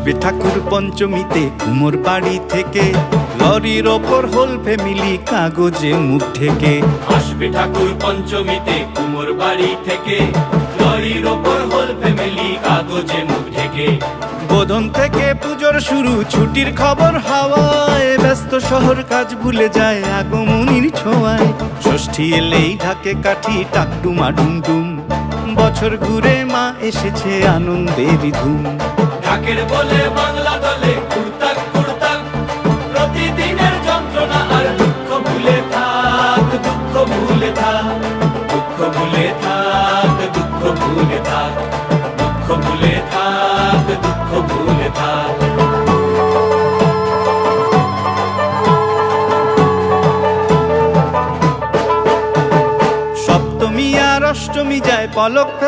আসবে ঠাকুর পঞ্চমীতে কুমোর বাড়ি থেকে, লরির ওপর হোল ফ্যামিলি কাগজে মুখ ঢেকে। আসবে ঠাকুর পঞ্চমীতে কুমোর বাড়ি থেকে, লরির ওপর হোল ফ্যামিলি কাগজে মুখ ঢেকে। বোধন থেকে পুজোর শুরু, ছুটির খবর হাওয়ায়, ব্যস্ত শহর কাজ ভুলে যায় আগমনীর ছোঁয়ায়। ষষ্ঠী এলেই ঢাকে কাঠি টাকটুমা ডুমডুম, বছর ঘুরে মা এসেছে আনন্দের ধুম। ঢাকের বলে বাংলা দলে কুড়তাক কুড়তাক, প্রতিদিনের যন্ত্রণা আর দুঃখ ভুলে থাক, দুঃখ ভুলে থাক, দুঃখ ভুলে থাক, দুঃখ ভুলে থাক, দুঃখ ভুলে থাক, দুঃখ ভুলে থাক। সপ্তমী আর অষ্টমী যায় পলক